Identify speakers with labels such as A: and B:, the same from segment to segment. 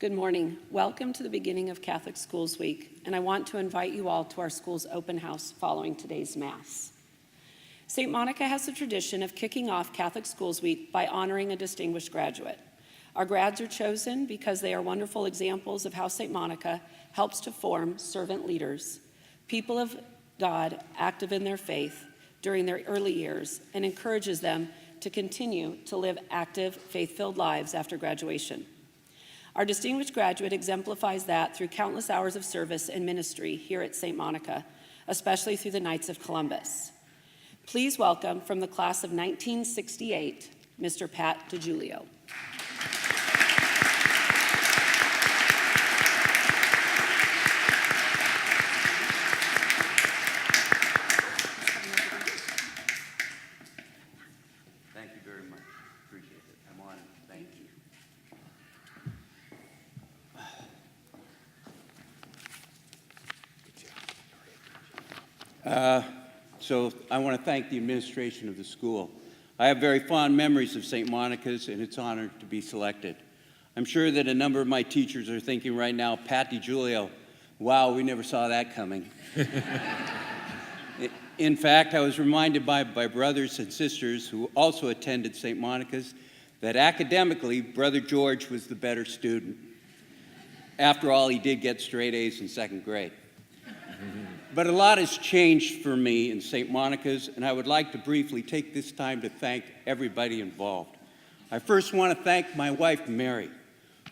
A: Good morning. Welcome to the beginning of Catholic Schools Week, and I want to invite you all to our school's open house following today's Mass. St. Monica has the tradition of kicking off Catholic Schools Week by honoring a distinguished graduate. Our grads are chosen because they are wonderful examples of how St. Monica helps to form servant leaders, people of God active in their faith during their early years, and encourages them to continue to live active, faith-filled lives after graduation. Our distinguished graduate exemplifies that through countless hours of service and ministry here at St. Monica, especially through the Knights of Columbus. Please welcome from the class of 1968, Mr. Pat DiJulio.
B: Thank you very much. Appreciate it. I'm honored. Thank you. So I want to thank the administration of the school. I have very fond memories of St. Monica's, and it's an honor to be selected. I'm sure that a number of my teachers are thinking right now, Pat DiJulio, wow, we never saw that coming. In fact, I was reminded by brothers and sisters who also attended St. Monica's that academically, Brother George was the better student. After all, he did get straight A's in second grade. But a lot has changed for me in St. Monica's, and I would like to briefly take this time to thank everybody involved. I first want to thank my wife, Mary,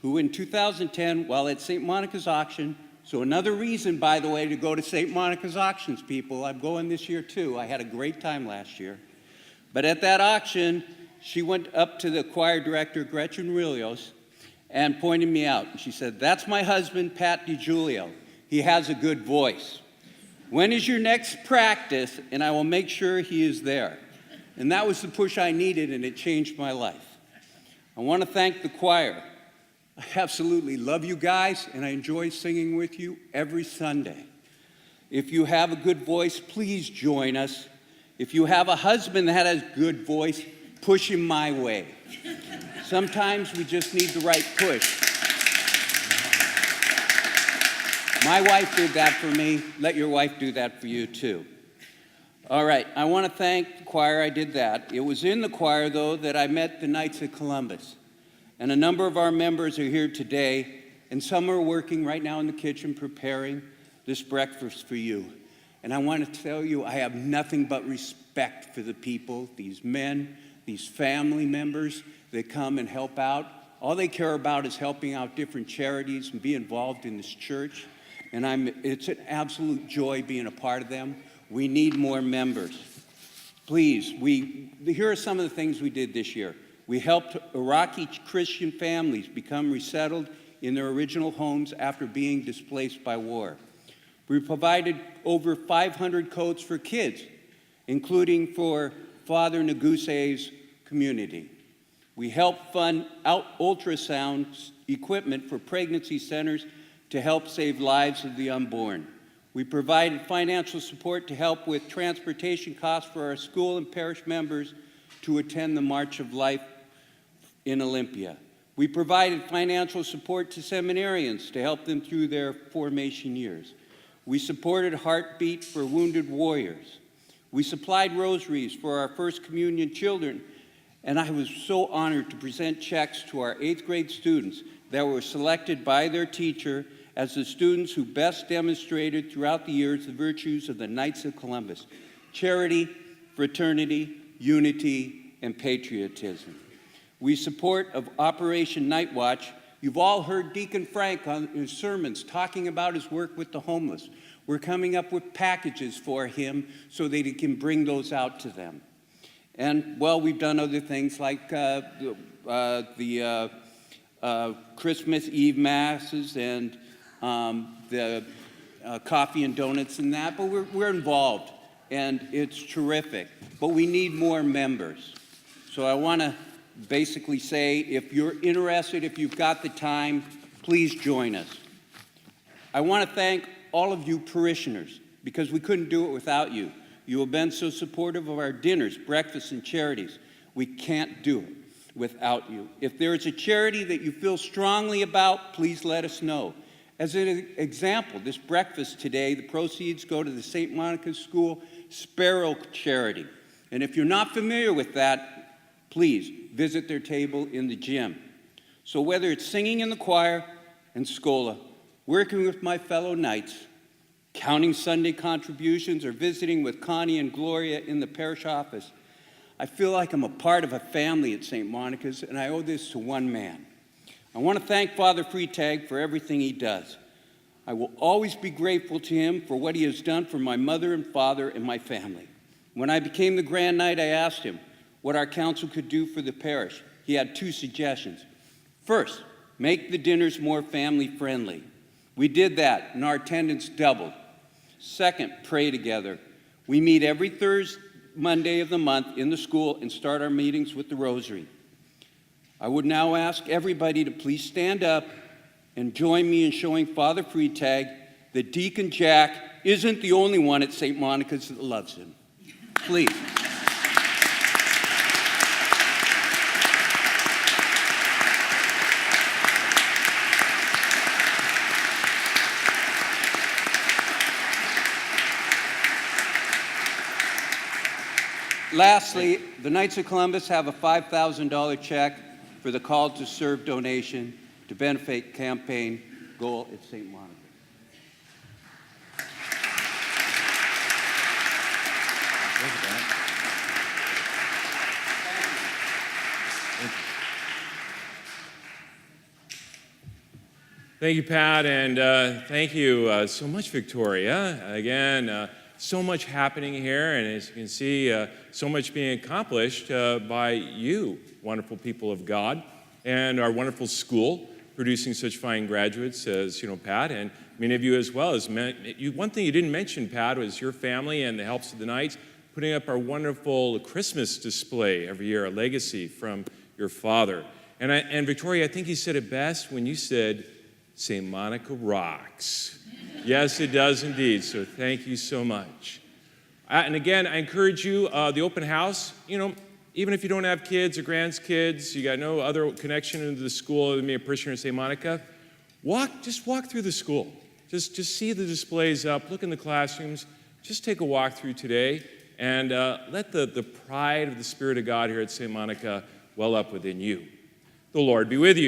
B: who in 2010, while at St. Monica's auction, so another reason, by the way, to go to St. Monica's auctions, people. I'm going this year, too. I had a great time last year. But at that auction, she went up to the choir director, Gretchen Rillios, and pointed me out. She said, "That's my husband, Pat DiJulio. He has a good voice. When is your next practice? And I will make sure he is there." And that was the push I needed, and it changed my life. I want to thank the choir. I absolutely love you guys, and I enjoy singing with you every Sunday. If you have a good voice, please join us. If you have a husband that has a good voice, push him my way. Sometimes we just need the right push. My wife did that for me. Let your wife do that for you, too. All right, I want to thank the choir. I did that. It was in the choir, though, that I met the Knights of Columbus. And a number of our members are here today, and some are working right now in the kitchen preparing this breakfast for you. And I want to tell you, I have nothing but respect for the people, these men, these family members that come and help out. All they care about is helping out different charities and be involved in this church. And it's an absolute joy being a part of them. We need more members. Please, here are some of the things we did this year. We helped Iraqi Christian families become resettled in their original homes after being displaced by war. We provided over 500 coats for kids, including for Father Naguse's community. We helped fund ultrasound equipment for pregnancy centers to help save lives of the unborn. We provided financial support to help with transportation costs for our school and parish members to attend the March of Life in Olympia. We provided financial support to seminarians to help them through their formation years. We supported Heartbeat for wounded warriors. We supplied rosaries for our First Communion children, and I was so honored to present checks to our 8th grade students that were selected by their teacher as the students who best demonstrated throughout the years the virtues of the Knights of Columbus: charity, fraternity, unity, and patriotism. We support of Operation Night Watch. You've all heard Deacon Frank on his sermons talking about his work with the homeless. We're coming up with packages for him so that he can bring those out to them. And, well, we've done other things like the Christmas Eve masses and the coffee and donuts and that, but we're involved, and it's terrific. But we need more members. So I want to basically say, if you're interested, if you've got the time, please join us. I want to thank all of you parishioners, because we couldn't do it without you. You have been so supportive of our dinners, breakfasts, and charities. We can't do it. without you. If there is a charity that you feel strongly about, please let us know. As an example, this breakfast today, the proceeds go to the St. Monica School Sparrow Charity. And if you're not familiar with that, please visit their table in the gym. So whether it's singing in the choir and Scola, working with my fellow Knights, counting Sunday contributions, or visiting with Connie and Gloria in the parish office, I feel like I'm a part of a family at St. Monica's, and I owe this to one man. I want to thank Father Freitag for everything he does. I will always be grateful to him for what he has done for my mother and father and my family. When I became the Grand Knight, I asked him what our council could do for the parish. He had 2 suggestions. First, make the dinners more family-friendly. We did that, and our attendance doubled. Second, pray together. We meet every third Monday of the month in the school and start our meetings with the rosary. I would now ask everybody to please stand up and join me in showing Father Freitag that Deacon Jack isn't the only one at St. Monica's that loves him. Please. Lastly, the Knights of Columbus have a $5,000 check for the Call to Serve donation to benefit campaign goal at St. Monica.
C: Thank you, Pat, and thank you so much, Victoria. Again, so much happening here, and as you can see, so much being accomplished by you, wonderful people of God, and our wonderful school, producing such fine graduates as, Pat, and many of you as well. One thing you didn't mention, Pat, was your family and the helps of the Knights putting up our wonderful Christmas display every year, a legacy from your father. And Victoria, I think you said it best when you said, St. Monica rocks. Yes, it does indeed, so thank you so much. And again, I encourage you, the open house, even if you don't have kids or grandkids, you got no other connection into the school than being a parishioner in St. Monica, just walk through the school. Just see the displays up, look in the classrooms, just take a walk through today, and let the pride of the Spirit of God here at St. Monica well up within you. The Lord be with you.